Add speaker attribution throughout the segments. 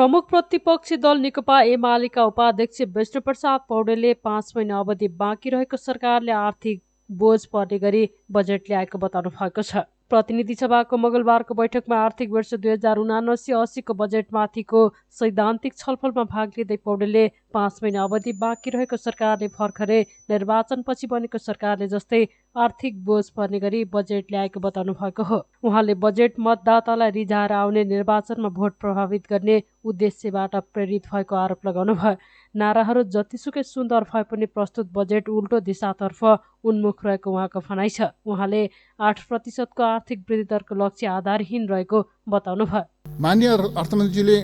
Speaker 1: प्रमुख प्रतिपक्षी दल नेकपा एमालेका उपाध्यक्ष विष्णुप्रसाद पौडेलले 5 महिना अवधि बाँकी रहेको सरकारले आर्थिक बोझ पर्ने गरी बजेट ल्याएको बताउनु भएको छ। प्रतिनिधि सभाको मंगलबारको बैठकमा आर्थिक वर्ष 2079-80 को बजेटमाथिको सैद्धान्तिक छलफलमा भाग लिँदै पौडेलले 5 महिना अवधि बाँकी रहेको सरकारले भर्खरै निर्वाचनपछि बनेको सरकारले जस्तै आर्थिक बोझ पर्ने गरी बजेट ल्याएको बताउनु भएको हो। उहाँले बजेट मतदातालाई रिझाएर आउने निर्वाचनमा भोट प्रभावित गर्ने उद्देश्यबाट प्रेरित भएको आरोप लगाउनु भयो। नाराहरू जतिसुकै सुन्दर भए पनि प्रस्तुत बजेट उल्टो दिशातर्फ उन्मुख रहेको उहाँको भनाइ छ। उहाँले 8% को आर्थिक वृद्धि दरको लक्ष्य आधारहीन रहेको बताउनु भयो।
Speaker 2: माननीय अर्थमन्त्रीले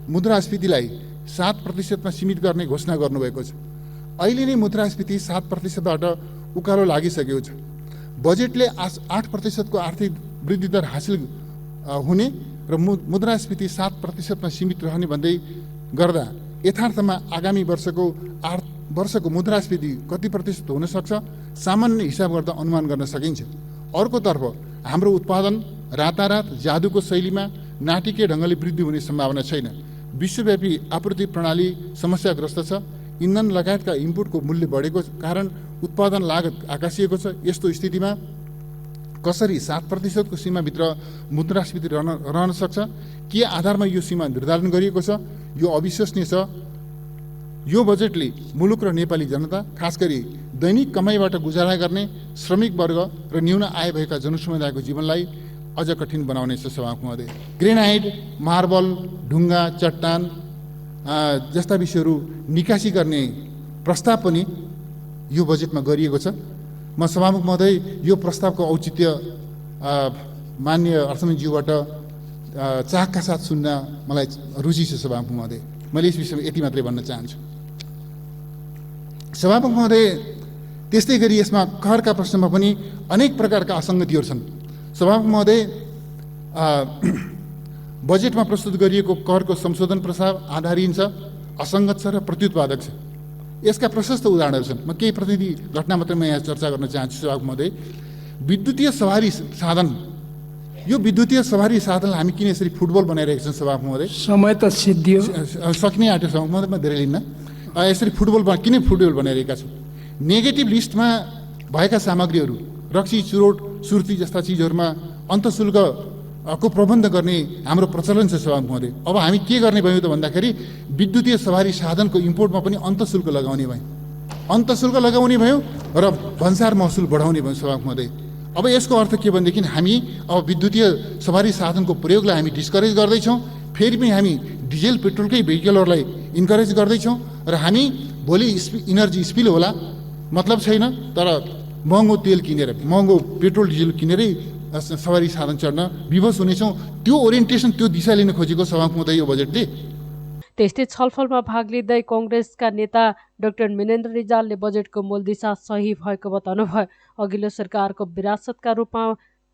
Speaker 2: मुद्रास्फीतिलाई 7% मा सीमित गर्ने घोषणा गर्नुभएको छ। अहिले नै मुद्रास्फीति 7%बाट उकालो लागिसकेको छ। बजेटले 8% को आर्थिक वृद्धि दर हासिल हुने र मुद्रास्फीति 7% मा सीमित रहने भन्दै गर्दा यथार्थमा आगामी वर्षको मुद्रास्फीति कति प्रतिशत हुन सक्छ सामान्य हिसाब गर्दा अनुमान गर्न सकिन्छ। अर्कोतर्फ हाम्रो उत्पादन रातारात जादुको शैलीमा नाटकीय ढङ्गले वृद्धि हुने सम्भावना छैन। विश्वव्यापी आपूर्ति प्रणाली समस्याग्रस्त छ। इन्धन लगायतका इनपुटको मूल्य बढेको कारण उत्पादन लागत आकाशिएको छ। यस्तो स्थितिमा कसरी 7% को सीमाभित्र मुद्रास्फीति रहन सक्छ, के आधारमा यो सीमा निर्धारण गरिएको छ, यो अविश्वसनीय छ। यो बजेटले मुलुक र नेपाली जनता, खास गरी दैनिक कमाइबाट गुजारा गर्ने श्रमिक वर्ग र न्यून आय भएका जनसमुदायको जीवनलाई अझ कठिन बनाउनेछ। सभामुख महोदय, ग्रेनाइट, मार्बल, ढुङ्गा, चट्टान जस्ता विषयहरू निकासी गर्ने प्रस्ताव पनि यो बजेटमा गरिएको छ। म सभामुख महोदय, यो प्रस्तावको औचित्य माननीय अर्थमन्त्रीज्यूबाट चाहका साथ सुन्न मलाई रुचि छ। सभामुख महोदय, मैले यस विषयमा यति मात्रै भन्न चाहन्छु। सभामुख महोदय, त्यस्तै गरी यसमा करका प्रश्नमा पनि अनेक प्रकारका असङ्गतिहरू छन्। सभामुख महोदय, बजेटमा प्रस्तुत गरिएको करको संशोधन प्रस्ताव आधारहीन छ, असङ्गत छ र प्रत्युत्पादक छ। यसका प्रशस्त उदाहरणहरू छन्। म केही प्रतिनिधि घटना मात्रै म यहाँ चर्चा गर्न चाहन्छु। सभामुख महोदय, विद्युतीय सवारी साधन, यो विद्युतीय सवारी साधनलाई हामी किन यसरी फुटबल बनाइरहेका छौँ? सभामुख महोदय, समय त सिद्धियो, सक्ने आँट्यो। सभामुख महोदय, म धेरै लिन्न। यसरी किन फुटबल बनाइरहेका छौँ? नेगेटिभ लिस्टमा भएका सामग्रीहरू, रक्सी, चुरोट, सुर्ती जस्ता चिजहरूमा अन्तशुल्क को प्रबन्ध गर्ने हाम्रो प्रचलन छ। सभामुख महोदय, अब हामी के गर्ने भयो त भन्दाखेरि विद्युतीय सवारी साधनको इम्पोर्टमा पनि अन्तशुल्क लगाउने भयो र भन्सार महसुल बढाउने भयो। सभामुख महोदय, अब यसको अर्थ के भनेदेखि हामी अब विद्युतीय सवारी साधनको प्रयोगलाई हामी डिस्करेज गर्दैछौँ। फेरि पनि हामी डिजेल पेट्रोलकै भेहिकलहरूलाई इन्करेज गर्दैछौँ र हामी भोलि इनर्जी स्पिल होला मतलब छैन, तर महँगो तेल किनेर, महँगो पेट्रोल डिजेल किनेरै सवारी साधन चढ्न विवश हुनेछौँ। त्यो ओरिएन्टेसन, त्यो दिशा लिन खोजेको सभामुख महोदय यो बजेटले।
Speaker 1: त्यस्तै छलफलमा भाग लिँदै कांग्रेसका नेता डाक्टर मिनेन्द्र रिजालले बजेटको मूल दिशा सही भएको बताउनु भयो। अघिल्लो सरकारको विरासतका रूपमा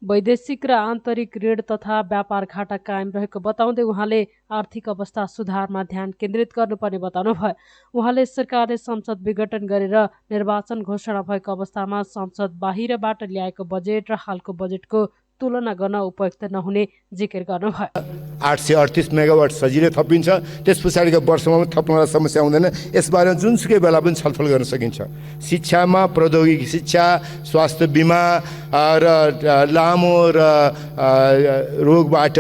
Speaker 1: वैदेशिक र आन्तरिक ऋण तथा व्यापार घाटा कायम रहेको बताउँदै उहाँले आर्थिक अवस्था सुधारमा ध्यान केन्द्रित गर्नुपर्ने बताउनु भयो। उहाँले सरकारले संसद विघटन गरेर निर्वाचन घोषणा भएको अवस्थामा संसद बाहिरबाट ल्याएको बजेट र हालको बजेटको तुलना गर्न उपयुक्त नहुने जिकिर गर्नुभयो।
Speaker 3: 838 मेगावाट सजिलै थपिन्छ, त्यस पछाडिको वर्षमा थप्नलाई समस्या हुँदैन। यसबारे जुनसुकै बेला पनि छलफल गर्न सकिन्छ। शिक्षामा प्रौद्योगिकी शिक्षा, स्वास्थ्य बिमा र लामो र रोगबाट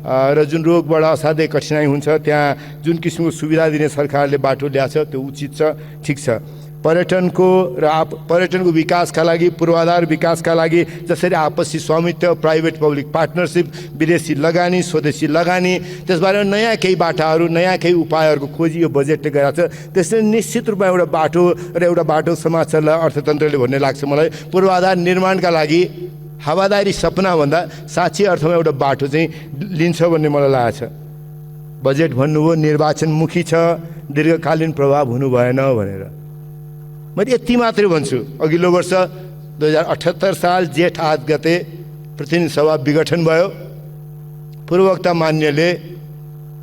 Speaker 3: र जुन रोगबाट असाध्यै कठिनाइ हुन्छ त्यहाँ जुन किसिमको सुविधा दिने सरकारले बाटो ल्याएको छ त्यो उचित छ, ठिक छ। पर्यटनको विकासका लागि, पूर्वाधार विकासका लागि जसरी आपसी स्वामित्व, प्राइभेट पब्लिक पार्टनरसिप, विदेशी लगानी, स्वदेशी लगानी, त्यसबारे नयाँ केही बाटाहरू, नयाँ केही उपायहरूको खोजी यो बजेटले गरेको छ। त्यसले निश्चित रूपमा एउटा बाटो र एउटा बाटो समाजलाई अर्थतन्त्रले भन्ने लाग्छ मलाई। पूर्वाधार निर्माणका लागि हावादारी सपना भन्दा साँच्चै अर्थमा एउटा बाटो चाहिँ लिन्छ भन्ने मलाई लागेको छ। बजेट भन्नुभयो निर्वाचनमुखी छ, दीर्घकालीन प्रभाव हुनु भएन भनेर। मैले यति मात्रै भन्छु। अघिल्लो वर्ष 2078 साल जेठ 8 गते प्रतिनिधि सभा विघटन भयो। पूर्ववक्ता मान्यले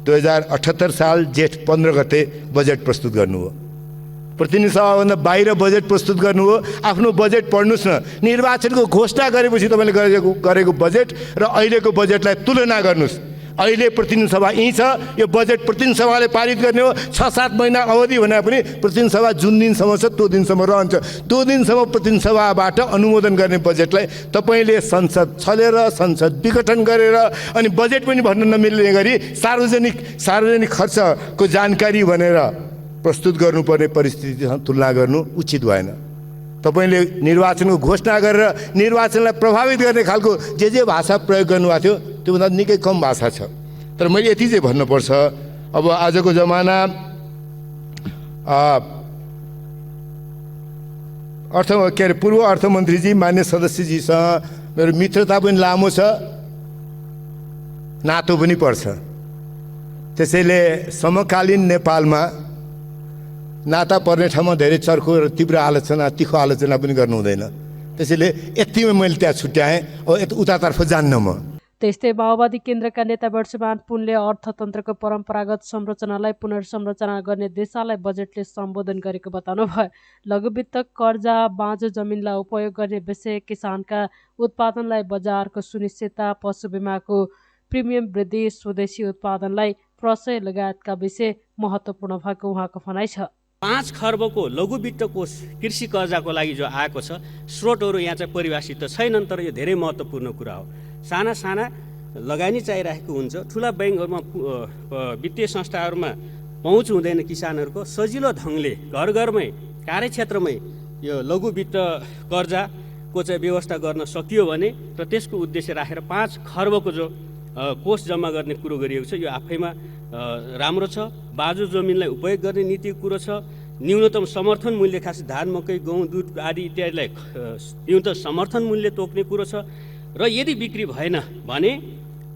Speaker 3: 2078 साल जेठ 15 गते बजेट प्रस्तुत गर्नुभयो। प्रतिनिधि सभाभन्दा बाहिर बजेट प्रस्तुत गर्नुभयो। आफ्नो बजेट पढ्नुहोस् न। निर्वाचनको घोषणा गरेपछि तपाईँले गरेको बजेट र अहिलेको बजेटलाई तुलना गर्नुहोस् अहिले प्रतिनिधि सभा यहीँ छ। यो बजेट प्रतिनिधि सभाले पारित गर्ने हो। 6-7 महिना अवधि भने पनि प्रतिनिधि सभा जुन दिनसम्म छ त्यो दिनसम्म रहन्छ। त्यो दिनसम्म प्रतिनिधि सभाबाट अनुमोदन गर्ने बजेटलाई तपाईँले संसद छलेर संसद विघटन गरेर अनि बजेट पनि भन्न नमिल्ने गरी सार्वजनिक खर्चको जानकारी भनेर प्रस्तुत गर्नुपर्ने परिस्थितिसँग तुलना गर्नु उचित भएन। तपाईँले निर्वाचनको घोषणा गरेर निर्वाचनलाई प्रभावित गर्ने खालको जे भाषा प्रयोग गर्नुभएको थियो त्योभन्दा निकै कम भाषा छ। तर मैले यति चाहिँ भन्नुपर्छ, अब आजको जमाना पूर्व अर्थमन्त्रीजी मान्य सदस्यजीसँग मेरो मित्रता पनि लामो छ, नातो पनि पर्छ। त्यसैले समकालीन नेपालमा नाता पर्ने ठाउँमा धेरै चर्को र तीव्र आलोचना तिखो आलोचना पनि गर्नु हुँदैन। त्यसैले यतिमै मैले त्यहाँ छुट्याएँ। अब उतातर्फ जान्न म।
Speaker 1: त्यस्तै माओवादी केन्द्रका नेता वर्षमान पुनले अर्थतन्त्रको परम्परागत संरचनालाई पुनर्संरचना गर्ने दिशालाई बजेटले सम्बोधन गरेको बताउनुभयो। लघुवित्त कर्जा बाँझो जमिनलाई उपयोग गर्ने विषय, किसानका उत्पादनलाई बजारको सुनिश्चितता, पशु बिमाको प्रिमियम वृद्धि, स्वदेशी उत्पादनलाई प्रशय लगायतका विषय महत्त्वपूर्ण भएको उहाँको भनाइ छ।
Speaker 4: 5 खर्बको लघु वित्त कोष कृषि कर्जाको लागि जो आएको छ, स्रोतहरू यहाँ चाहिँ परिभाषित त छैनन्, तर यो धेरै महत्त्वपूर्ण कुरा हो। साना लगानी चाहिरहेको हुन्छ। ठुला ब्याङ्कहरूमा वित्तीय संस्थाहरूमा पहुँच हुँदैन किसानहरूको। सजिलो ढङ्गले घरमै कार्यक्षेत्रमै यो लघु वित्त कर्जाको चाहिँ व्यवस्था गर्न सकियो भने र त्यसको उद्देश्य राखेर 5 खर्बको जो कोष जम्मा गर्ने कुरो गरिएको छ, यो आफैमा राम्रो छ। बाँझो जमिनलाई उपयोग गर्ने नीतिको कुरो छ। न्यूनतम समर्थन मूल्य, खास धान मकै गहुँ दुध आदि इत्यादिलाई न्यूनतम समर्थन मूल्य तोक्ने कुरो छ। र यदि बिक्री भएन भने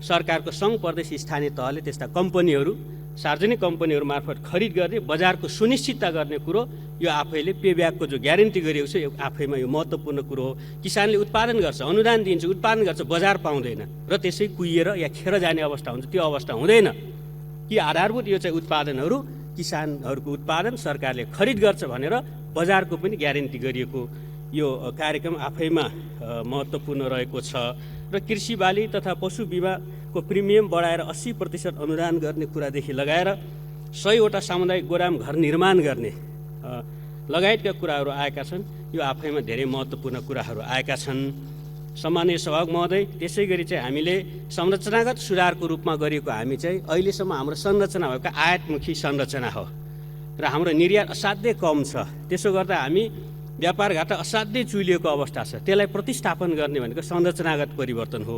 Speaker 4: सरकारको सङ्घ प्रदेश स्थानीय तहले त्यस्ता कम्पनीहरू, सार्वजनिक कम्पनीहरू मार्फत खरिद गर्ने, बजारको सुनिश्चितता गर्ने कुरो, यो आफैले पेब्याकको जो ग्यारेन्टी गरिएको छ, यो आफैमा यो महत्त्वपूर्ण कुरो हो। किसानले उत्पादन गर्छ, अनुदान दिन्छ, उत्पादन गर्छ, बजार पाउँदैन र त्यसै कुहिएर या खेर जाने अवस्था हुन्छ। त्यो अवस्था हुँदैन कि आधारभूत यो चाहिँ उत्पादनहरू, किसानहरूको उत्पादन सरकारले खरिद गर्छ भनेर बजारको पनि ग्यारेन्टी गरिएको यो कार्यक्रम आफैमा महत्त्वपूर्ण रहेको छ। र कृषि बाली तथा पशु बिमाको प्रिमियम बढाएर 80% अनुदान गर्ने कुरादेखि लगाएर 100वटा सामुदायिक गोदाम घर निर्माण गर्ने लगायतका कुराहरू आएका छन्। यो आफैमा धेरै महत्त्वपूर्ण कुराहरू आएका छन्। सम्माननीय सभामुख महोदय, त्यसै गरी चाहिँ हामीले संरचनागत सुधारको रूपमा गरिएको हामी चाहिँ अहिलेसम्म हाम्रो संरचना भएको आयातमुखी संरचना हो र हाम्रो निर्यात असाध्यै कम छ। त्यसो गर्दा हामी व्यापार घाटा असाध्यै चुलिएको अवस्था छ। त्यसलाई प्रतिस्थापन गर्ने भनेको संरचनागत परिवर्तन हो।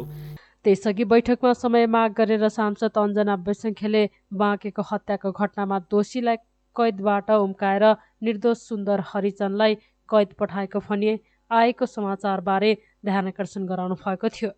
Speaker 1: त्यसअघि बैठकमा समय माग गरेर सांसद अञ्जना वैशङ्खेले बाँकेको हत्याको घटनामा दोषीलाई कैदबाट उम्काएर निर्दोष सुन्दर हरिजनलाई कैद पठाएको भनिए आएको समाचारबारे ध्यानकर्षण गराउनु भएको थियो।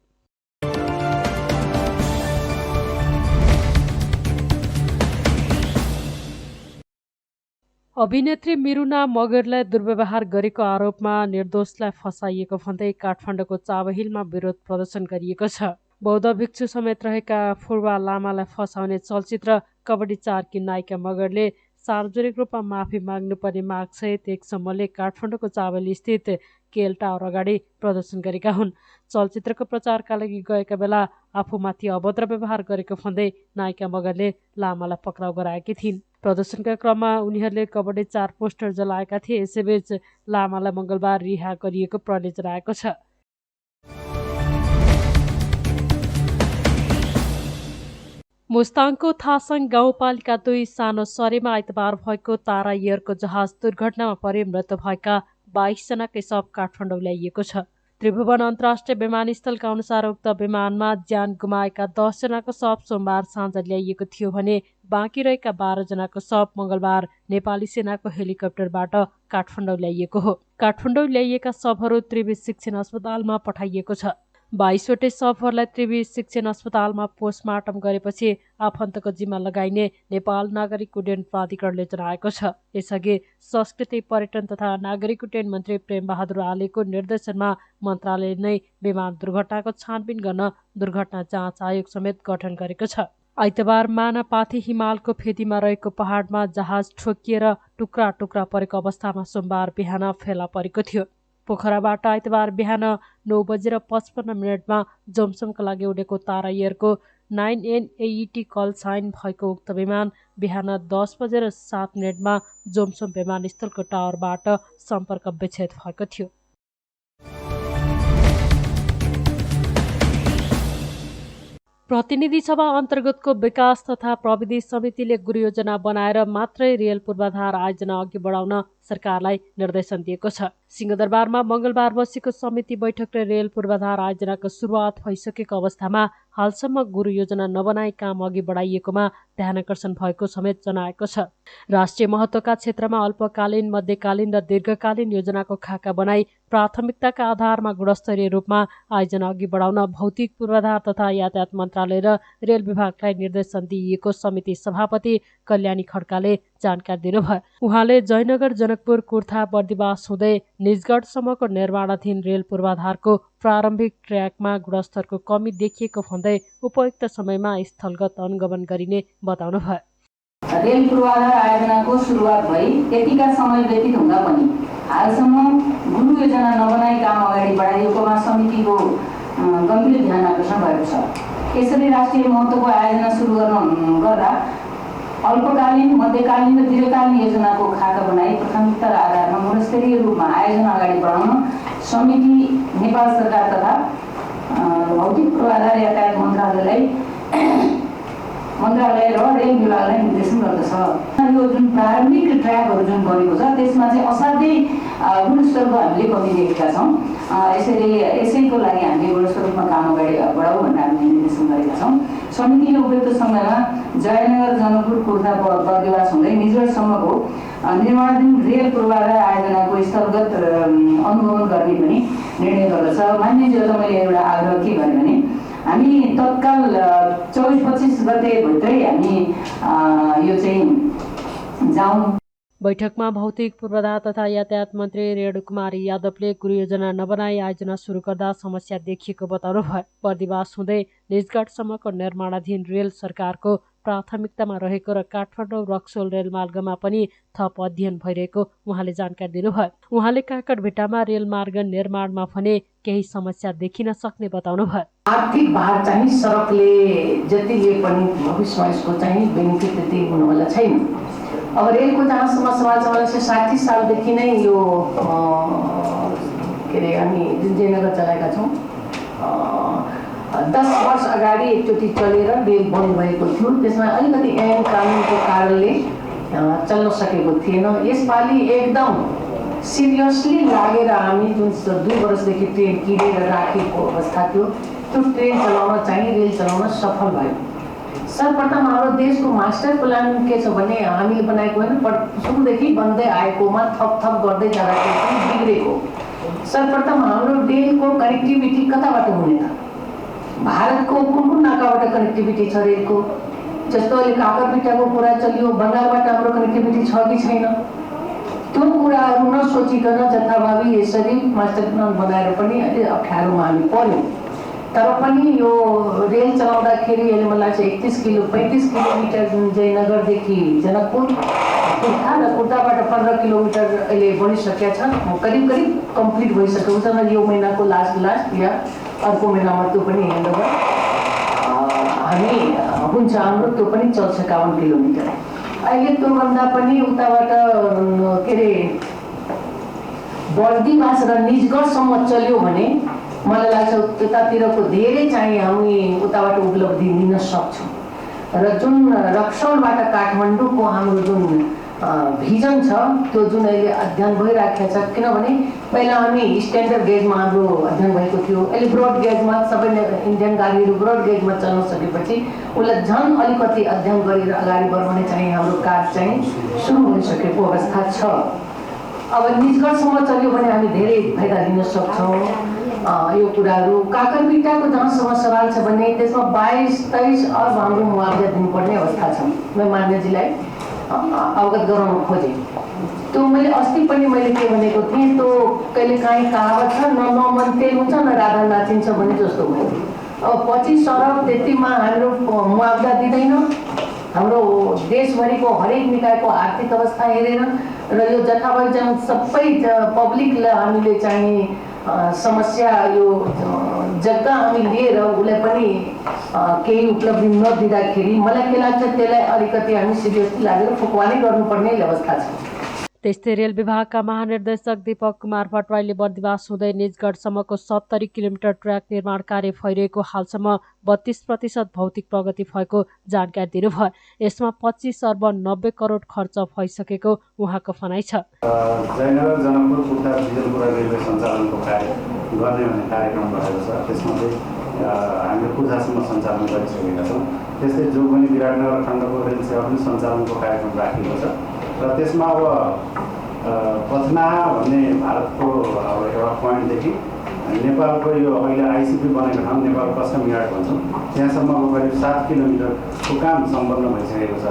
Speaker 1: अभिनेत्री मिरुना मगरलाई दुर्व्यवहार गरेको आरोपमा निर्दोषलाई फसाइएको भन्दै काठमाडौँको चाबहिलमा विरोध प्रदर्शन गरिएको छ। बौद्ध भिक्षु समेत रहेका फुर्वा लामालाई फसाउने चलचित्र कबड्डी 4 की नायिका मगरले सार्वजनिक रूपमा माफी माग्नुपर्ने मागसहित एक समूहले काठमाडौँको चाबहिल स्थित केएल टावर अगाडि प्रदर्शन गरेका हुन्। चलचित्रको प्रचारका लागि गएका बेला आफूमाथि अभद्र व्यवहार गरेको भन्दै नायिका मगरले लामालाई पक्राउ गराएकी थिइन्। प्रदर्शनका क्रममा उनीहरूले कबड्डी 4 पोस्टर जलाएका थिए। यसैबीच लामालाई मङ्गलबार रिहा गरिएको प्रहरीले जनाएको छ। मुस्ताङको थासङ गाउँपालिका 2 सानो सरेमा आइतबार भएको तारा एयरको जहाज दुर्घटनामा परि मृत्यु भएका 22 जनाकै शव काठमाडौँ ल्याइएको छ। त्रिभुवन अन्तर्राष्ट्रिय विमानस्थलका अनुसार उक्त विमानमा ज्यान गुमाएका 10 जनाको शव सोमबार साँझ ल्याइएको थियो भने बाँकी रहेका 12 जनाको शव मङ्गलबार नेपाली सेनाको हेलिकप्टरबाट काठमाडौँ ल्याइएको हो। काठमाडौँ ल्याइएका शवहरू त्रिवी शिक्षण अस्पतालमा पठाइएको छ। 22वटै शवहरूलाई त्रिवी शिक्षण अस्पतालमा पोस्टमार्टम गरेपछि आफन्तको जिम्मा लगाइने नेपाल नागरिक उड्डयन प्राधिकरणले जनाएको छ। यसअघि संस्कृति पर्यटन तथा नागरिक उड्डयन मन्त्री प्रेम बहादुर आलेको निर्देशनमा मन्त्रालयले नै विमान दुर्घटनाको छानबिन गर्न दुर्घटना जाँच आयोग समेत गठन गरेको छ। आइतबार मानापाथी हिमालको फेदीमा रहेको पहाडमा जहाज ठोकिएर टुक्रा टुक्रा परेको अवस्थामा सोमबार बिहान फेला परेको थियो। पोखराबाट आइतबार बिहान 9:55 जोमसोमका लागि उडेको तारा एयरको 9N-AET कल साइन भएको उक्त विमान बिहान 10:07 जोमसोम विमानस्थलको टावरबाट सम्पर्क विच्छेद भएको थियो। प्रतिनिधि सभा अन्तर्गतको विकास तथा प्रविधि समितिले गुरुयोजना बनाएर मात्रै रेल पूर्वाधार आयोजना अघि बढाउन सरकारलाई निर्देशन दिएको छ। सिंहदरबारमा मंगलबार बसेको समिति बैठकले रेल पूर्वाधार आयोजनाको सुरुवात भइसकेको अवस्थामा हालसम्म गुरुयोजना नबनाई काम अघि बढाइएकोमा ध्यानकर्षण भएको समेत जनाएको छ। राष्ट्रिय महत्त्वका क्षेत्रमा अल्पकालीन, मध्यकालीन र दीर्घकालीन योजनाको खाका बनाई प्राथमिकताका आधारमा गुणस्तरीय रूपमा आयोजना अघि बढाउन भौतिक पूर्वाधार तथा यातायात मन्त्रालय र रेल विभागलाई निर्देशन दिइएको समिति सभापति कल्याणी खड्काले जानकारी दिनुभयो। उहाँले जयनगर, जनकपुर, कुर्था, बर्दिवास हुँदै निजगढसम्मको निर्माणाधीन रेल पूर्वाधारको प्रारम्भिक ट्र्याकमा गुणस्तरको कमी देखिएको भन्दै उपयुक्त समयमा स्थलगत अनुगमन गरिने बताउनुभयो।
Speaker 5: रेल पूर्वाधार आयोजनाको सुरुवात भई यतिका समय व्यतीत हुँदा पनि हालसम्म गुरु योजना नबनाई काम अगाडि बढाइएकोमा समितिको गम्भीर ध्यान आकर्षण भएको छ। यसरी राष्ट्रिय महत्त्वको आयोजना सुरु गर्दा अल्पकालीन, मध्यकालीन र दीर्घकालीन योजनाको खाका बनाई प्राथमिकताका आधारमा गुणस्तरीय रूपमा आयोजना अगाडि बढाउन समिति नेपाल सरकार तथा भौतिक पूर्वाधार यातायात मन्त्रालय र रेल विभागलाई निर्देशन गर्दछ। यो जुन प्रारम्भिक ट्र्याकहरू जुन बनेको छ त्यसमा चाहिँ असाध्यै गुणस्तरको हामीले कमी देखेका छौँ। यसैको लागि हामीले गुणस्तर रूपमा काम अगाडि बढाउँ भनेर हामीले निर्देशन गरेका छौँ। समितिले उपयुक्त समयमा जयनगर, जनकपुर, कुर्था, बर्दिवास हुँदै निजगढसम्मको निर्माणाधीन रेल पूर्वाधार आयोजनाको स्थलगत अनुगमन गर्ने पनि निर्णय गर्दछ। मान्यज्यूलाई मैले एउटा आग्रह के गरेँ भने हामी तत्काल 24-25 गते भित्रै हामी यो चाहिँ जाउँ।
Speaker 1: बैठकमा भौतिक पूर्वाधार तथा यातायात मन्त्री रेणुकुमारी यादवले गुरुयोजना नबनाई आयोजना सुरु गर्दा समस्या देखिएको बताउनुभयो। बर्दिवास हुँदै निजगढसम्मको निर्माणाधीन रेल सरकारको प्राथमिकतामा रहेको र काठमाडौँ रक्सोल रेलमार्गमा पनि थप अध्ययन भइरहेको उहाँले जानकारी दिनुभयो। उहाँले काकडभिट्टामा रेलमार्ग निर्माणमा भने केही समस्या देखिन सक्ने बताउनुभयो।
Speaker 6: आर्थिक भार चाहिँ सडकले जति लिए पनि भविष्यमा यसको चाहिँ बेनिफिट त्यति हुनेवाला छैन। अब रेलको जहाँसम्म सवाल छ, 1960 सालदेखि नै यो के अरे हामी जुन जयनगर चलाएका छौँ 10 वर्ष अगाडि एकचोटि चलेर रेल बन्द भएको थियो। त्यसमा अलिकति ऐन कानुनको कारणले चल्न सकेको थिएन। यसपालि एकदम सिरियसली लागेर हामी जुन 2 वर्षदेखि ट्रेन किनेर राखेको अवस्था थियो त्यो ट्रेन चलाउन चाहिँ रेल चलाउन सफल भयो। सर्वप्रथम हाम्रो देशको मास्टर प्लान के छ भने हामीले बनाएको होइन, सुरुदेखि बन्दै आएकोमा थप गर्दै जाँदाखेरि पनि बिग्रेको। सर्वप्रथम हाम्रो रेलको कनेक्टिभिटी कताबाट हुने त? भारतको कुन नाकाबाट कनेक्टिभिटी छ रेलको? जस्तो अहिले काकरभिट्टाको कुरा चल्यो, बङ्गालबाट हाम्रो कनेक्टिभिटी छ कि छैन? त्यो कुराहरू नसोचिकन जथाभावी यसरी मास्टर प्लान बनाएर पनि अलि अप्ठ्यारोमा हामी पर्यौँ। तर पनि यो रेल चलाउँदाखेरि अहिले मलाई चाहिँ 35 किलोमिटर जुन जयनगरदेखि जनकपुर, कुर्था र कुर्थाबाट 15 किलोमिटर अहिले बनिसकेका छन्, करिब कम्प्लिट भइसकेको छ। यो महिनाको लास्ट या अर्को महिनामा त्यो पनि ह्यान्डओभर हामी हुन्छ, हाम्रो त्यो पनि चल्छ 51 किलोमिटर। अहिले त्योभन्दा पनि उताबाट के अरे बर्दिवास र निजगढसम्म चल्यो भने मलाई लाग्छ त्यतातिरको धेरै चाहिँ हामी उताबाट उपलब्धि लिन सक्छौँ। र जुन रक्सौलबाट काठमाडौँको हाम्रो जुन भिजन छ त्यो जुन अहिले अध्ययन भइराखेको छ, किनभने पहिला हामी स्ट्यान्डर्ड गेजमा हाम्रो अध्ययन भएको थियो। अहिले ब्रोड गेजमा सबै इन्डियन गाडीहरू ब्रोड गेजमा चल्न सकेपछि उसलाई झन् अलिकति अध्ययन गरेर अगाडि बढाउने चाहिँ हाम्रो कार्य चाहिँ सुरु भइसकेको अवस्था छ। अब निजगढसम्म चल्यो भने हामी धेरै फाइदा लिन सक्छौँ। यो कुराहरू काकरभिट्टाको जहाँसम्म सवाल छ भने त्यसमा 22-23 अर्ब हाम्रो मुआवजा दिनुपर्ने अवस्था छ। म मान्यजीलाई अवगत गराउन खोजेँ। त्यो मैले अस्ति पनि मैले के भनेको थिएँ, त्यो कहिलेकाहीँ कहावत छ न तेल हुन्छ न राधा नाचिन्छ भने जस्तो भयो। अब 25 अर्ब त्यतिमा हाम्रो मुआवजा दिँदैन। हाम्रो देशभरिको हरेक निकायको आर्थिक अवस्था हेरेर र यो जथाभावी सबै पब्लिकलाई हामीले चाहिँ समस्या यो जग्गा हामी लिएर उसलाई पनि केही उपलब्धि नदिँदाखेरि मलाई के लाग्छ त्यसलाई अलिकति हामी सिरियसली लागेर फुकवानी गर्नुपर्ने अवस्था छ।
Speaker 1: त्यस्तै रेल विभागका महानिर्देशक दीपक कुमार भट्टराईले बर्दिवास हुँदै निजगढसम्मको 70 किलोमिटर ट्र्याक निर्माण कार्य भइरहेको हालसम्म 32% भौतिक प्रगति भएको जानकारी दिनुभयो। यसमा 25 अर्ब 90 करोड खर्च भइसकेको उहाँको भनाइ छ।
Speaker 7: जयनगर जनकपुर कुर्था बिजलपुरा रेलवे सञ्चालनको कार्य गर्ने भन्ने कार्यक्रम भएको छ। त्यसमा चाहिँ हामीले कुर्थासम्म सञ्चालन गरिसकेका छौँ। त्यस्तै जोगबनी विराटनगर खण्डको रेल सेवा पनि सञ्चालनको कार्यक्रम राखिएको छ र त्यसमा अब पथना भन्ने भारतको एउटा पोइन्टदेखि नेपालको यो अहिले आइसिपी बनेको ठाउँ नेपाल कस्टम यार्ड भन्छौँ त्यहाँसम्मको करिब 7 किलोमिटरको काम सम्पन्न भइसकेको छ।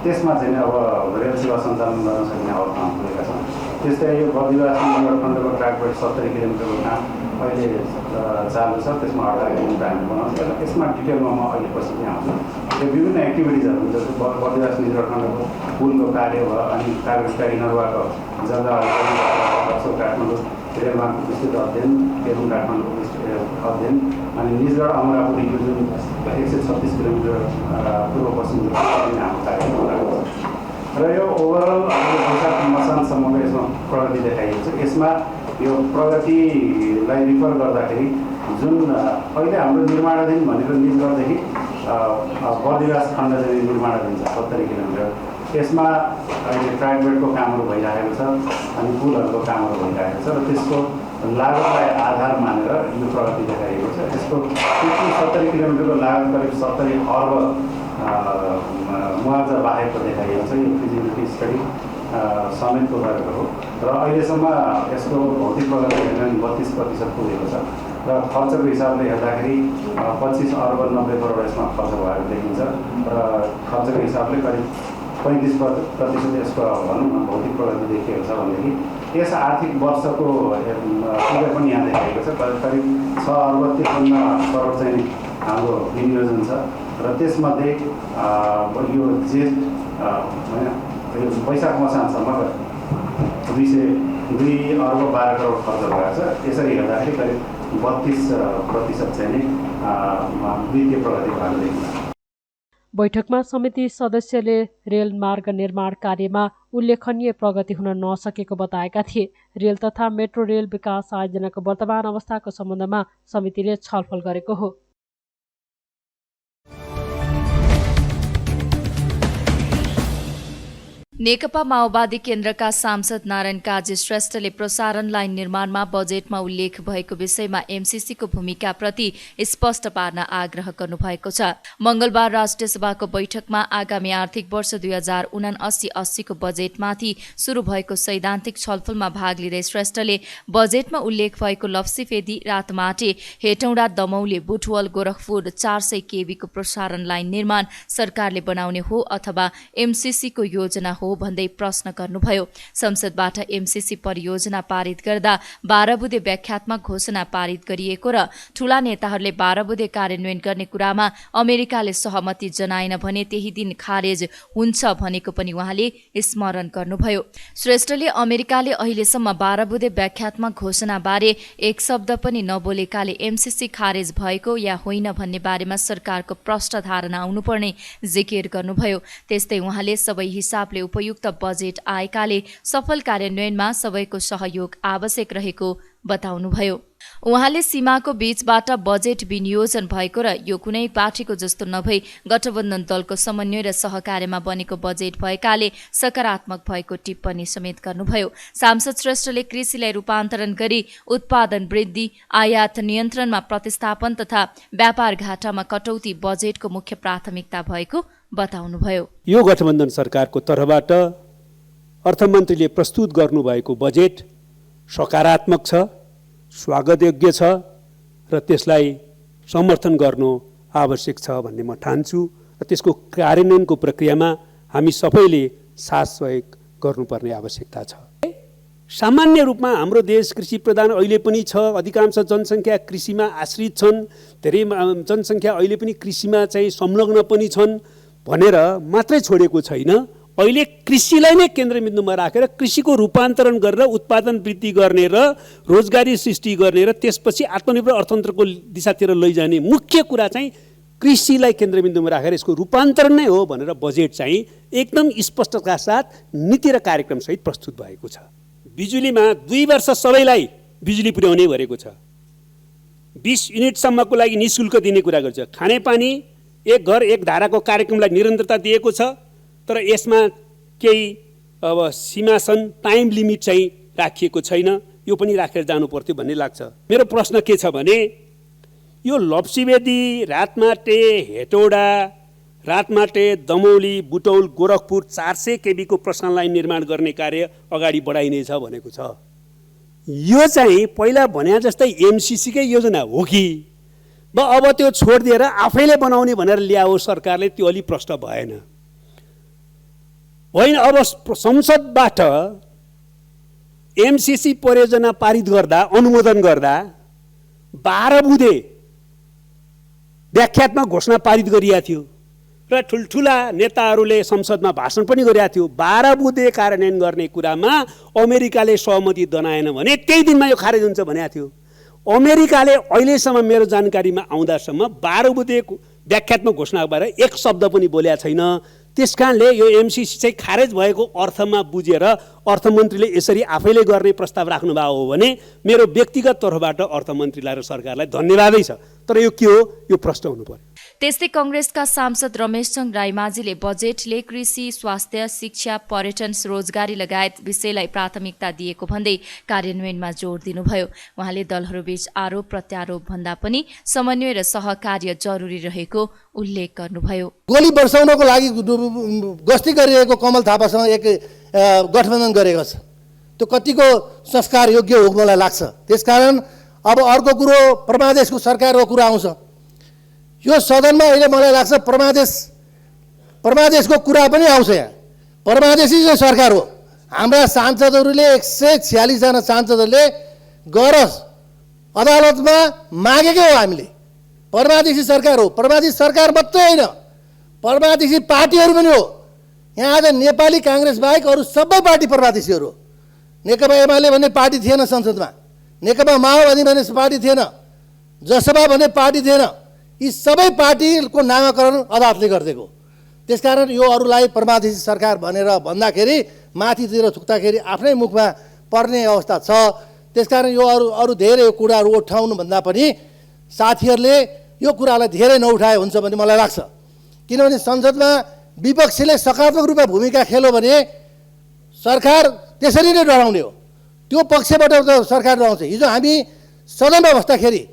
Speaker 7: त्यसमा चाहिँ अब रेल सेवा सञ्चालन गर्न सक्ने अवस्थामा पुगेका छौँ। त्यस्तै यो बर्दिवास खण्डको ट्र्याकबाट 70 किलोमिटरको काम अहिले चालु छ। त्यसमा 18 किलोमिटर हामी बनाउँछ। यसमा डिटेलमा म अहिले पछि चाहिँ आउँछु। यो विभिन्न एक्टिभिटिजहरू हुन्छ जस्तो बर्दिवास खण्डको पुलको कार्य भयो, अनि कागजका इनरवाको जग्गा काठमाडौँ रेलमार्गको विस्तृत अध्ययन, पेरुङ काठमाडौँको अध्ययन, अनि निजगढ अमरापुरीको जुन 136 किलोमिटर पूर्व पश्चिम हाम्रो कार्यक्रम रहेको छ र यो ओभरअल वैशाख मसानसम्मको यसमा प्रगति देखाइएको छ। यसमा यो प्रगतिलाई रिफर गर्दाखेरि जुन अहिले हाम्रो निर्माणाधीन भनेको निजगढदेखि बर्दिवास खण्ड चाहिँ निर्माणाधीन छ 70 किलोमिटर। यसमा अहिले ट्र्याक बेडको कामहरू भइरहेको छ, अनि पुलहरूको कामहरू भइरहेको छ र त्यसको लागतलाई आधार मानेर यो प्रगति देखाइएको छ। यसको 70 किलोमिटरको लागत करिब 70 अर्ब मुआवजा बाहेकको देखाइएको छ। यो फिजिबिलिटी स्टडी समेतको गरेको हो र अहिलेसम्म यसको भौतिक प्रगति हेर्दा 32% पुगेको छ र खर्चको हिसाबले हेर्दाखेरि 25 अर्ब 90 करोड यसमा खर्च भएको देखिन्छ र खर्चको हिसाबले करिब 35% यसको भनौँ न भौतिक प्रगति देखिएको छ भनेदेखि यस आर्थिक वर्षको फिगर पनि यहाँ देखाएको छ। करिब 6 अर्ब 53 करोड चाहिँ हाम्रो विनियोजन छ र त्यसमध्ये यो जेठ होइन वैशाख मसानसम्म 2 अर्ब 12 करोड खर्च भएको छ। यसरी हेर्दाखेरि करिब 32% चाहिँ नै वित्तीय प्रगति भएको देखिन्छ।
Speaker 1: बैठकमा समिति सदस्यले रेल मार्ग निर्माण कार्यमा उल्लेखनीय प्रगति हुन नसकेको बताएका थिए। रेल तथा मेट्रो रेल विकास आयोजनाको वर्तमान अवस्थाको सम्बन्धमा समितिले छलफल गरेको हो।
Speaker 8: नेकपा माओवादी केन्द्रका सांसद नारायण काजी श्रेष्ठले प्रसारण लाइन निर्माणमा बजेटमा उल्लेख भएको विषयमा एमसीसीको भूमिकाप्रति स्पष्ट पार्न आग्रह गर्नुभएको छ। मंगलबार राष्ट्रिय सभाको बैठकमा आगामी आर्थिक वर्ष 2079-80 को बजेटमाथि शुरू भएको सैद्धान्तिक छलफलमा भाग लिँदै श्रेष्ठले बजेटमा उल्लेख भएको लप्सीफेदी रातमाटे हेटौँडा दमौली बुटवल गोरखपुर 400 केबी को प्रसारण लाइन निर्माण सरकारले बनाउने हो अथवा एमसीसीको योजना हो भन्दै प्रश्न गर्नुभयो। संसदबाट एमसीसी परियोजना पारित गर्दा 12 बुँदे व्याख्यात्मक घोषणा पारित गरिएको र ठूला नेताहरूले 12 बुँदे कार्यान्वयन गर्ने कुरामा अमेरिकाले सहमति जनाएन भने त्यही दिन खारेज हुन्छ भनेको पनि उहाँले स्मरण गर्नुभयो। श्रेष्ठले अमेरिकाले अहिलेसम्म 12 बुँदे व्याख्यात्मक घोषणाबारे एक शब्द पनि नबोलेकाले एमसीसी खारेज भएको या होइन भन्ने बारेमा सरकारको प्रष्ट धारणा आउनुपर्ने जिकिर गर्नुभयो। त्यस्तै उहाँले सबै हिसाबले उपयुक्त बजेट आएकाले सफल कार्यान्वयनमा सबैको सहयोग आवश्यक रहेको बताउनुभयो। उहाँले सीमाको बीचबाट बजेट विनियोजन भएको र यो कुनै पार्टीको जस्तो नभई गठबन्धन दलको समन्वय र सहकार्यमा बनेको बजेट भएकाले सकारात्मक भएको टिप्पणी समेत गर्नुभयो। सांसद श्रेष्ठले कृषिलाई रूपान्तरण गरी उत्पादन वृद्धि, आयात नियन्त्रणमा प्रतिस्थापन तथा व्यापार घाटामा कटौती बजेटको मुख्य प्राथमिकता भएको बताउनुभयो।
Speaker 9: यो गठबन्धन सरकारको तर्फबाट अर्थमन्त्रीले प्रस्तुत गर्नुभएको बजेट सकारात्मक छ, स्वागतयोग्य छ र त्यसलाई समर्थन गर्नु आवश्यक छ भन्ने म ठान्छु र त्यसको कार्यान्वयनको प्रक्रियामा हामी सबैले साथ सहयोग गर्नुपर्ने आवश्यकता छ। सामान्य रूपमा हाम्रो देश कृषि प्रधान अहिले पनि छ, अधिकांश जनसङ्ख्या कृषिमा आश्रित छन्, धेरै जनसङ्ख्या अहिले पनि कृषिमा चाहिँ संलग्न पनि छन् भनेर मात्रै छोडेको छैन। अहिले कृषिलाई नै केन्द्रबिन्दुमा राखेर कृषिको रूपान्तरण गरेर उत्पादन वृद्धि गर्ने र रोजगारी सृष्टि गर्ने र त्यसपछि आत्मनिर्भर अर्थतन्त्रको दिशातिर लैजाने मुख्य कुरा चाहिँ कृषिलाई केन्द्रबिन्दुमा राखेर यसको रूपान्तरण नै हो भनेर बजेट चाहिँ एकदम स्पष्टताका साथ नीति र कार्यक्रमसहित प्रस्तुत भएको छ। बिजुलीमा 2 वर्ष सबैलाई बिजुली पुर्याउने गरेको छ। 20 युनिटसम्मको लागि निःशुल्क दिने कुरा गर्छ। खानेपानी एक घर एक धाराको कार्यक्रमलाई निरन्तरता दिएको छ, तर यसमा केही अब सीमासन टाइम लिमिट चाहिँ राखिएको छैन। यो पनि राखेर जानु पर्थ्यो भन्ने लाग्छ। मेरो प्रश्न के छ भने यो लप्सीवेदी, रातमाटे, हेटौडा, रातमाटे, दमौली, बुटौल, गोरखपुर 400 केबीको प्रसारण लाइन निर्माण गर्ने कार्य अगाडि बढाइनेछ भनेको छ। यो चाहिँ पहिला भने जस्तै एमसिसीकै योजना हो कि अब त्यो छोडिदिएर आफैले बनाउने भनेर ल्याओ सरकारले, त्यो अलि प्रष्ट भएन। होइन, अब संसदबाट एमसिसी परियोजना पारित गर्दा, अनुमोदन गर्दा 12 बुँदे व्याख्यात्मक घोषणा पारित गरिएको थियो र ठुल्ठुला नेताहरूले संसदमा भाषण पनि गरेका थियो। 12 बुँदे कार्यान्वयन गर्ने कुरामा अमेरिकाले सहमति जनाएन भने त्यही दिनमा यो खारेज हुन्छ भनेको थियो। अमेरिकाले अहिलेसम्म मेरो जानकारीमा आउँदासम्म 12 बुँदे व्याख्यात्मक घोषणाबारे एक शब्द पनि बोलेको छैन। त्यसकारणले यो एमसिसी चाहिँ खारेज भएको अर्थमा बुझेर अर्थमन्त्रीले यसरी आफैले गर्ने प्रस्ताव राख्नुभएको हो भने मेरो व्यक्तिगत तर्फबाट अर्थमन्त्रीलाई र सरकारलाई धन्यवादै छ। तर यो के हो, यो प्रश्न हुनु पर्यो।
Speaker 8: त्यस्तै कांग्रेसका सांसद रमेशचन्द्र रायमाझीले बजेटले कृषि, स्वास्थ्य, शिक्षा, पर्यटन, रोजगारी लगायत विषयलाई प्राथमिकता दिएको भन्दै कार्यान्वयनमा जोड दिनुभयो। उहाँले दलहरूबीच आरोप प्रत्यारोप भन्दा पनि समन्वय र सहकार्य जरुरी रहेको उल्लेख गर्नुभयो।
Speaker 10: गोली बर्साउनको लागि गस्ती गरिरहेको कमल थापासँग एक गठबन्धन गरेको छ। त्यो कतिको संस्कार योग्य हो मलाई लाग्छ। त्यसकारण अब अर्को कुरो परमादेशको सरकारको कुरा आउँछ। यो सदनमा अहिले मलाई लाग्छ परमादेशको कुरा पनि आउँछ। यहाँ परमादेशी चाहिँ सरकार हो। हाम्रा सांसदहरूले 146 जना सांसदहरूले गएर अदालतमा मागेकै हो। हामीले परमादेशी सरकार हो। परमादेशी सरकार मात्रै होइन, परमादेशी पार्टीहरू पनि हो। यहाँ आज नेपाली काङ्ग्रेस बाहेक अरू सबै पार्टी परमादेशीहरू हो। नेकपा एमाले भन्ने पार्टी थिएन संसदमा, नेकपा माओवादी भन्ने पार्टी थिएन, जसपा भन्ने पार्टी थिएन। यी सबै पार्टीको नामाकरण अदालतले गरिदिएको। त्यसकारण यो अरूलाई परमादेशी सरकार भनेर भन्दाखेरि माथितिर थुक्दाखेरि आफ्नै मुखमा पर्ने अवस्था छ। त्यसकारण यो अरू धेरै कुराहरू उठाउनुभन्दा पनि साथीहरूले यो कुरालाई धेरै नउठाए हुन्छ भन्ने मलाई लाग्छ। किनभने संसदमा विपक्षीले सकारात्मक रूपमा भूमिका खेल्यो भने सरकार त्यसरी नै डराउने हो। त्यो पक्षबाट सरकार डराउँछ। हिजो हामी सदनमा बस्दाखेरि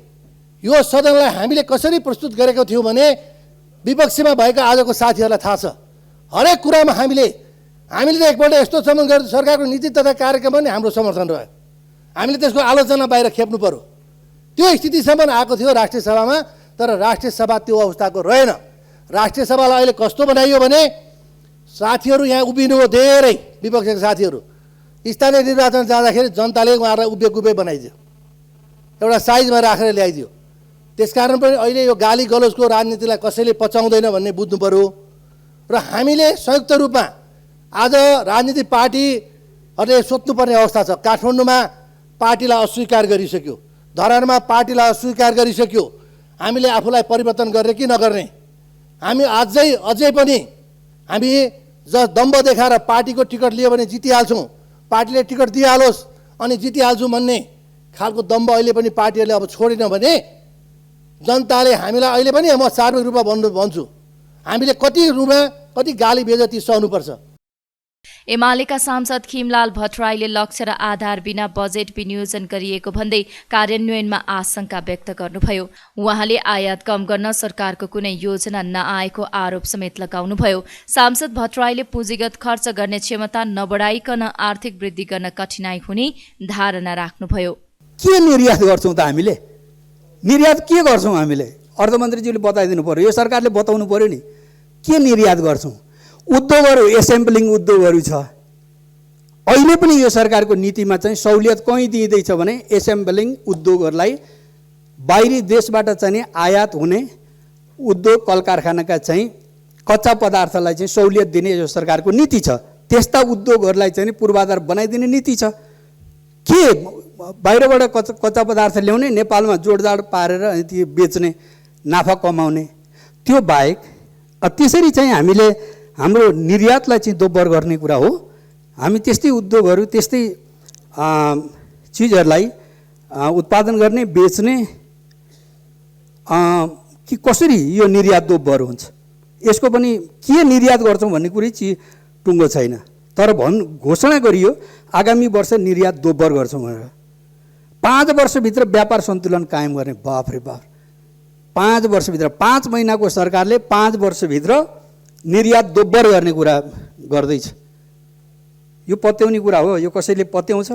Speaker 10: यो सदनलाई हामीले कसरी प्रस्तुत गरेको थियौँ भने विपक्षीमा भएका आजको साथीहरूलाई थाहा छ। हरेक कुरामा हामीले त एकपल्ट यस्तो समर्थन गर्दै सरकारको नीति तथा कार्यक्रम पनि हाम्रो समर्थन रह्यो। हामीले त्यसको आलोचना बाहिर खेप्नु पर्यो। त्यो स्थितिसम्म आएको थियो राष्ट्रिय सभामा, तर राष्ट्रिय सभा त्यो अवस्थाको रहेन। राष्ट्रिय सभालाई अहिले कस्तो बनाइयो भने साथीहरू यहाँ उभिनु हो, धेरै विपक्षका साथीहरू स्थानीय निर्वाचन जाँदाखेरि जनताले उहाँहरूलाई उभ्य बनाइदियो, एउटा साइजमा राखेर ल्याइदियो। त्यसकारण पनि अहिले यो गाली गलोचको राजनीतिलाई कसैले पचाउँदैन भन्ने बुझ्नु पर्यो। र हामीले संयुक्त रूपमा आज राजनीतिक पार्टीहरूले सोध्नुपर्ने अवस्था छ। काठमाडौँमा पार्टीलाई अस्वीकार गरिसक्यो, धरानमा पार्टीलाई अस्वीकार गरिसक्यो। हामीले आफूलाई परिवर्तन गर्ने कि नगर्ने? हामी अझै पनि हामी दम्ब देखाएर पार्टीको टिकट लियो भने जितिहाल्छौँ, पार्टीले टिकट दिइहालोस् अनि जितिहाल्छौँ भन्ने खालको दम्ब अहिले पनि पार्टीहरूले अब छोडेन भने जनताले हामीलाई अहिले पनि म सार्वजनिक रूपमा भन्छु, हामीले कति गाली बेइज्जती सहनुपर्छ।
Speaker 8: एमालेका सांसद खिमलाल भट्टराईले लक्ष्य र आधार बिना बजेट विनियोजन गरिएको भन्दै कार्यान्वयनमा आशंका व्यक्त गर्नुभयो। उहाँले आयात कम गर्न सरकारको कुनै योजना नआएको आरोप समेत लगाउनुभयो। सांसद भट्टराईले पुँजीगत खर्च गर्ने क्षमता नबढाइकन आर्थिक वृद्धि गर्न कठिनाई हुने धारणा राख्नुभयो।
Speaker 11: के निर्यात गर्छौँ त हामीले? निर्यात के गर्छौँ हामीले? अर्थमन्त्रीज्यूले बताइदिनु पर्यो, यो सरकारले बताउनु पर्यो नि के निर्यात गर्छौँ। उद्योगहरू, एसेम्बलिङ उद्योगहरू छ। अहिले पनि यो सरकारको नीतिमा चाहिँ सहुलियत कहीँ दिइँदैछ भने एसेम्बलिङ उद्योगहरूलाई बाहिरी देशबाट चाहिँ आयात हुने उद्योग कल कारखानाका चाहिँ कच्चा पदार्थलाई चाहिँ सहुलियत दिने यो सरकारको नीति छ। त्यस्ता उद्योगहरूलाई चाहिँ पूर्वाधार बनाइदिने नीति छ। के बाहिरबाट कच्चा पदार्थ ल्याउने, नेपालमा जोडजाड पारेर ती बेच्ने, नाफा कमाउने, त्यो बाहेक त्यसरी चाहिँ हामीले हाम्रो निर्यातलाई चाहिँ दोब्बर गर्ने कुरा हो। हामी त्यस्तै उद्योगहरू, त्यस्तै चिजहरूलाई उत्पादन गर्ने, बेच्ने कि कसरी यो निर्यात दोब्बर हुन्छ, यसको पनि के निर्यात गर्छौँ भन्ने कुरै टुङ्गो छैन। तर घोषणा गरियो आगामी वर्ष निर्यात दोब्बर गर्छौँ भनेर। 5 वर्षभित्र व्यापार सन्तुलन कायम गर्ने। बाफ रे बाफ, 5 वर्षभित्र, 5 महिनाको सरकारले 5 वर्षभित्र निर्यात दोब्बर गर्ने कुरा गर्दैछ। यो पत्याउने कुरा हो। यो कसैले पत्याउँछ?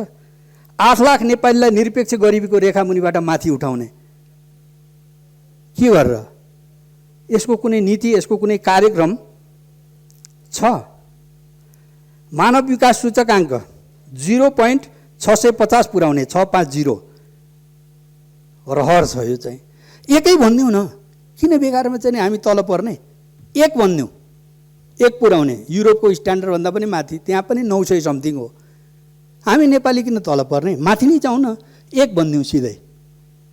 Speaker 11: 8 लाख नेपालीलाई निरपेक्ष गरिबीको रेखा मुनिबाट माथि उठाउने के गरेर? यसको कुनै नीति, यसको कुनै कार्यक्रम छ? मानव विकास सूचकाङ्क 0.650 पुर्याउने, 650 रहर छ। यो चाहिँ एकै भनिदिउँ न, किन बेकारमा चाहिँ हामी तल पर्ने? 1 भनिदिउँ, 1 पुर्याउने। युरोपको स्ट्यान्डर्ड भन्दा पनि माथि, त्यहाँ पनि 900 समथिङ हो। हामी नेपाली किन तल पर्ने? माथि नै जाउँ न, 1 भनिदिउँ सिधै।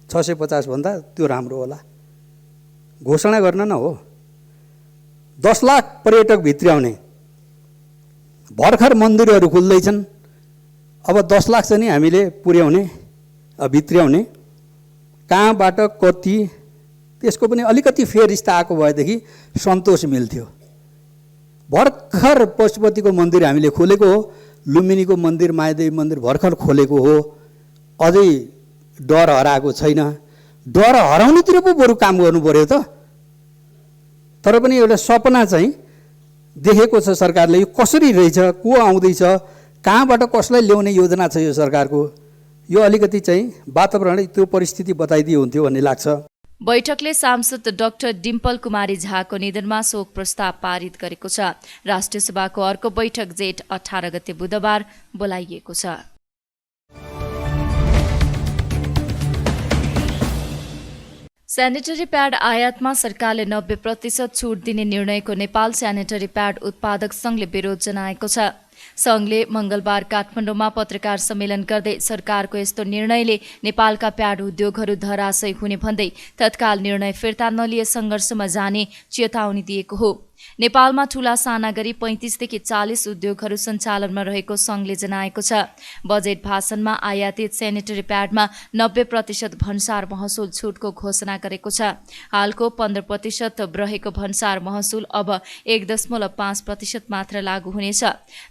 Speaker 11: 650 भन्दा त्यो राम्रो होला। घोषणा गर्न न हो। 10 लाख पर्यटक भित्र्याउने। भर्खर मन्दिरहरू खुल्दैछन्, अब 10 लाख चाहिँ हामीले पुर्याउने, भित्र्याउने। कहाँबाट कति, त्यसको पनि अलिकति फेरिस्त आएको भएदेखि सन्तोष मिल्थ्यो। भर्खर पशुपतिको मन्दिर हामीले खोलेको हो, लुम्बिनीको मन्दिर, मायादेवी मन्दिर भर्खर खोलेको हो, अझै डर हराएको छैन। डर हराउनुतिर पो बरु काम गर्नु पर्यो त। तर पनि एउटा सपना चाहिँ देखेको छ सरकारले। यो कसरी रहेछ, को आउँदैछ, कहाँबाट कसलाई ल्याउने योजना छ यो सरकारको। यो अलिकति चाहिँ वातावरण, त्यो परिस्थिति बताइदियो हुन्थ्यो भन्ने लाग्छ।
Speaker 8: बैठकले सांसद डाक्टर डिम्पल कुमारी झाको निधनमा शोक प्रस्ताव पारित गरेको छ। राष्ट्रिय सभाको अर्को बैठक जेठ 18 गते बुधबार बोलाइएको छ। स्यानिटरी प्याड आयातमा सरकारले 90% छुट दिने निर्णयको नेपाल स्यानिटरी प्याड उत्पादक संघले विरोध जनाएको छ। संघले मंगलबार काठमाडौँमा पत्रकार सम्मेलन गर्दै सरकारको यस्तो निर्णयले नेपालका प्याड उद्योगहरू धराशयी हुने भन्दै तत्काल निर्णय फिर्ता नलिए सङ्घर्षमा जाने चेतावनी दिएको हो। नेपालमा ठूला साना गरी 35 देखि 40 उद्योगहरू सञ्चालनमा रहेको संघले जनाएको छ। बजेट भाषणमा आयातित सेनिटरी प्याडमा 90% भन्सार महसुल छुटको घोषणा गरेको छ। हालको 15% रहेको भन्सार महसुल अब 1.5% मात्र लागू हुनेछ,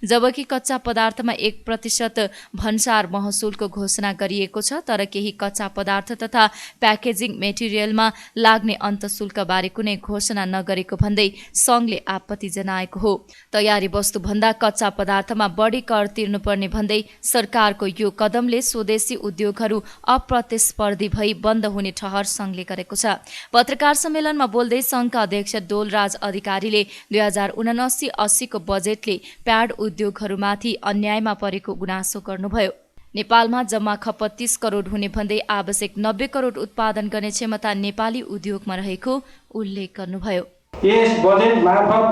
Speaker 8: जबकि कच्चा पदार्थमा 1% भन्सार महसुलको घोषणा गरिएको छ। तर केही कच्चा पदार्थ तथा प्याकेजिङ मेटेरियलमा लाग्ने अन्तशुल्कबारे कुनै घोषणा नगरेको भन्दै संघले आपत्ति जनाएको हो। तयारी वस्तुभन्दा कच्चा पदार्थमा बढी कर तिर्नुपर्ने भन्दै सरकारको यो कदमले स्वदेशी उद्योगहरू अप्रतिस्पर्धी भई बन्द हुने ठहर संघले गरेको छ। पत्रकार सम्मेलनमा बोल्दै संघका अध्यक्ष डोलराज अधिकारीले 2079-80 को बजेटले प्याड उद्योगहरूमाथि अन्यायमा परेको गुनासो गर्नुभयो। नेपालमा जम्मा खपत 30 करोड हुने भन्दै आवश्यक 90 करोड उत्पादन गर्ने क्षमता नेपाली उद्योगमा रहेको उल्लेख गर्नुभयो।
Speaker 12: यस बजेट मार्फत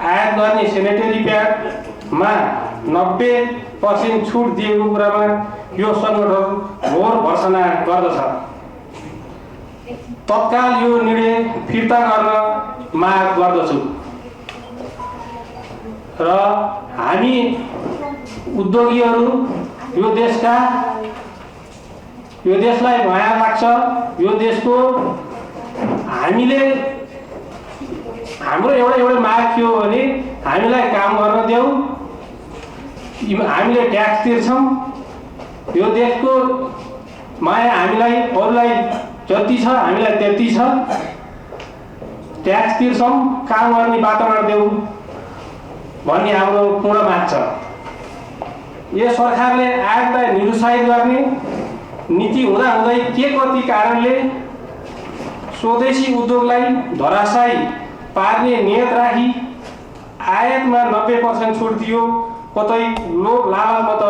Speaker 12: आयात गर्ने सेनिटरी प्याडमा 90% छुट दिएको कुरामा यो सङ्गठन घोर भर्सना गर्दछ। तत्काल यो निर्णय फिर्ता गर्न माग गर्दछु र हामी उद्योगीहरू यो देशलाई माया लाग्छ। यो देशको हाम्रो एउटा माग के हो भने हामीलाई काम गर्न देऊ, हामीले ट्याक्स तिर्छौँ। यो देशको माया हामीलाई अरूलाई जति छ हामीलाई त्यति छ। ट्याक्स तिर्छौँ, काम गर्ने वातावरण देऊ भन्ने हाम्रो पूर्ण माग छ। यो सरकारले आयातलाई निरुत्साहित गर्ने नीति हुँदाहुँदै के कति कारणले स्वदेशी उद्योगलाई धराशायी पार्ने नियत राखी आयातमा 90% छुट दियो। कतै लोभ लालचमा त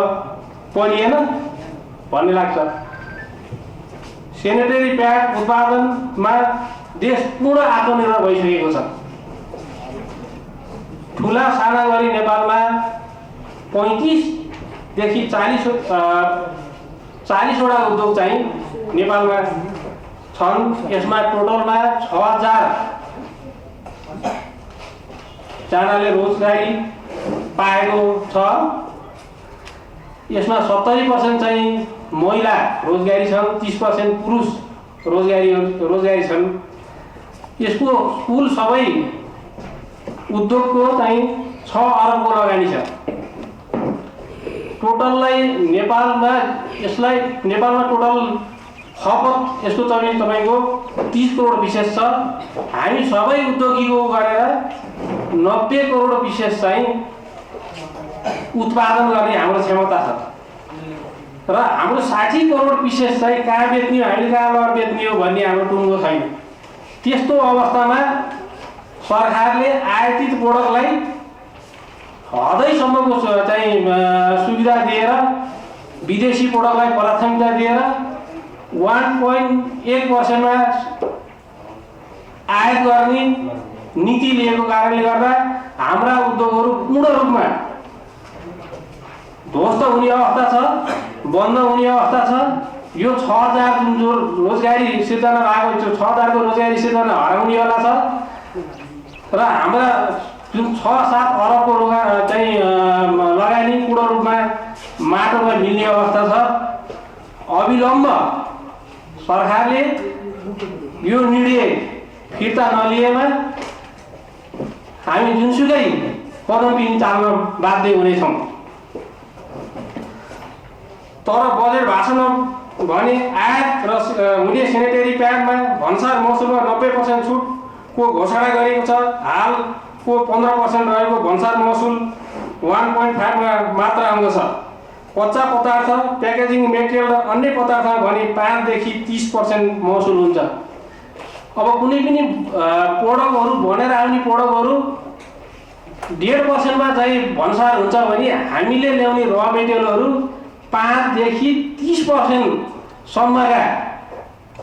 Speaker 12: परिएन भन्ने लाग्छ। सेनिटरी प्याड उत्पादनमा देश पूर्ण आत्मनिर्भर भइसकेको छ। ठुला साना गरी नेपालमा 35 देखि 40वटा उद्योग चाहिँ नेपालमा छन्। यसमा टोटलमा 6000 जनाले रोजगारी पाएको छ। यसमा 70% चाहिँ महिला रोजगारी छन्, 30% पुरुष रोजगारी छन्। यसको कुल सबै उद्योगको चाहिँ 6 अरबको लगानी छ। टोटललाई नेपालमा टोटल खपत यसको चाहिँ तपाईँको 30 करोड विशेष छ। हामी सबै उद्योगीको गरेर 90 करोड विशेष चाहिँ उत्पादन गर्ने हाम्रो क्षमता छ र हाम्रो 60 करोड विशेष चाहिँ कहाँ बेच्ने हो, हामीले कहाँ लगेर बेच्ने हो भन्ने हाम्रो टुङ्गो छैन। त्यस्तो अवस्थामा सरकारले आयातित प्रोडक्टलाई हदैसम्मको चाहिँ सुविधा दिएर विदेशी प्रोडक्टलाई प्राथमिकता दिएर 1.1%मा आयात गर्ने नीति लिएको कारणले गर्दा हाम्रा उद्योगहरू पूर्ण रूपमा ध्वस्त हुने अवस्था छ, बन्द हुने अवस्था छ। यो 6000 जुन रोजगारी सिर्जना भएको 6000 को रोजगारी सिर्जना हराउनेवाला छ र हाम्रा जुन 6-7 अरबको चाहिँ लगानी पूर्ण रूपमा माटोमा मिल्ने अवस्था छ। अविलम्ब सरकारले यो निर्णय फिर्ता नलिएमा हामी जुनसुकै कदम पनि चाल्न बाध्य हुनेछौँ। तर बजेट भाषणमा भने आयात र हुने सेनेटरी प्याडमा भन्सार महसुलमा 90% छुटको घोषणा गरेको छ। हालको 15% रहेको भन्सार महसुल 1.5 मा मात्र आउँदछ। कच्चा पदार्थ, प्याकेजिङ मेटेरियल र अन्य पदार्थमा भने 5 देखि 30% महसुल हुन्छ। अब कुनै पनि प्रोडक्टहरू बनेर आउने प्रोडक्टहरू 1.5% मा चाहिँ भन्सार हुन्छ भने हामीले ल्याउने र मेटेरियलहरू 5 देखि 30% सम्मका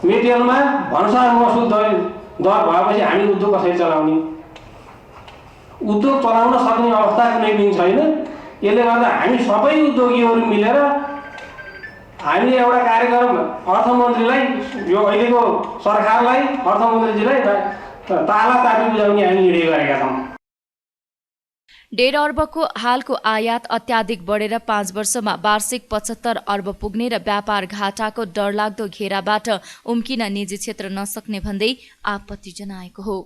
Speaker 12: मेटेरियलमा भन्सार महसुल दर भएपछि हामी उद्योग कसरी चलाउने? उद्योग चलाउन सक्ने अवस्था कुनै पनि छैन। यसले गर्दा हामी सबै उद्योगीहरू मिलेर हामीले एउटा कार्यक्रम अर्थमन्त्रीलाई, यो अहिलेको सरकारलाई, अर्थमन्त्रीजीलाई ताला तापी बुझाउने हामी निर्णय गरेका छौँ।
Speaker 8: 1.5 अर्बको हालको आयात अत्याधिक बढेर 5 वर्षमा वार्षिक 75 अर्ब पुग्ने र व्यापार घाटाको डरलाग्दो घेराबाट उम्किन निजी क्षेत्र नसक्ने भन्दै आपत्ति जनाएको हो।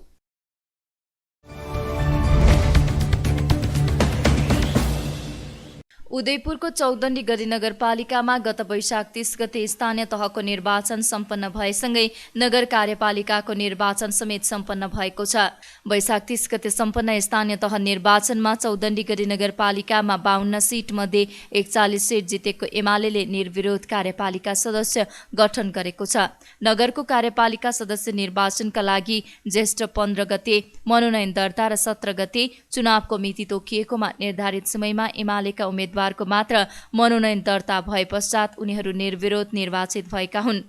Speaker 8: उदयपुरको चौदण्डी गढी नगरपालिकामा गत वैशाख 30 गते स्थानीय तहको निर्वाचन सम्पन्न भएसँगै नगर कार्यपालिकाको निर्वाचन समेत सम्पन्न भएको छ। वैशाख 30 गते सम्पन्न स्थानीय तह निर्वाचनमा चौदण्डी गढी नगरपालिकामा 52 सिट मध्ये 41 सिट जितेको एमाले निर्विरोध कार्यपालिका सदस्य गठन गरेको छ। नगरको कार्यपालिका सदस्य निर्वाचनका लागि ज्येष्ठ 15 गते मनोनयन दर्ता र 17 गते चुनावको मिति तोकिएकोमा निर्धारित समयमा एमालेका उम्मेद्वारको मात्र मनोनयन दर्ता भए पश्चात उनीहरू निर्विरोध निर्वाचित भएका हुन्।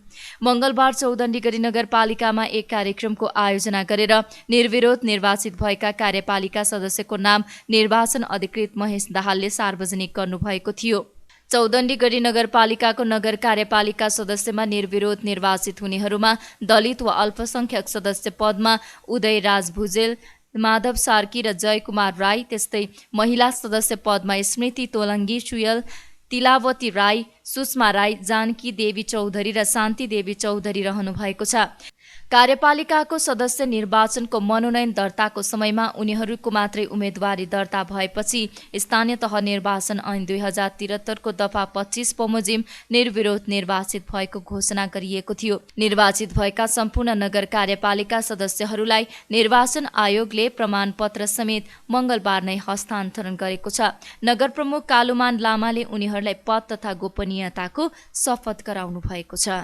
Speaker 8: मंगलबार चौदण्डी गढी नगरपालिकामा एक कार्यक्रमको आयोजना गरेर निर्विरोध निर्वाचित भएका कार्यपालिका सदस्यको नाम निर्वाचन अधिकृत महेश दाहालले सार्वजनिक गर्नुभएको थियो। चौदण्डी गढी नगरपालिकाको नगर कार्यपालिका सदस्यमा निर्विरोध निर्वाचित हुनेहरूमा दलित वा अल्पसंख्यक सदस्य पदमा उदय राज भुजेल, माधव सार्की र जयकुमार राई, त्यस्तै महिला सदस्य पदमा स्मृति तोलङ्गी सुयल, तिलावती राई, सुषमा राई, जानकी देवी चौधरी र शान्ति देवी चौधरी रहनु भएको छ। कार्यपालिकाको सदस्य निर्वाचनको मनोनयन दर्ताको समयमा उनीहरूको मात्रै उम्मेदवारी दर्ता भएपछि स्थानीय तह निर्वाचन ऐन 2073 को दफा 25 बमोजिम निर्विरोध निर्वाचित भएको घोषणा गरिएको थियो। निर्वाचित भएका सम्पूर्ण नगर कार्यपालिका सदस्यहरूलाई निर्वाचन आयोगले प्रमाणपत्र समेत मंगलबार नै हस्तान्तरण गरेको छ। नगर प्रमुख कालुमान लामाले उनीहरूलाई पद तथा गोपनीयताको शपथ गराउनु भएको छ।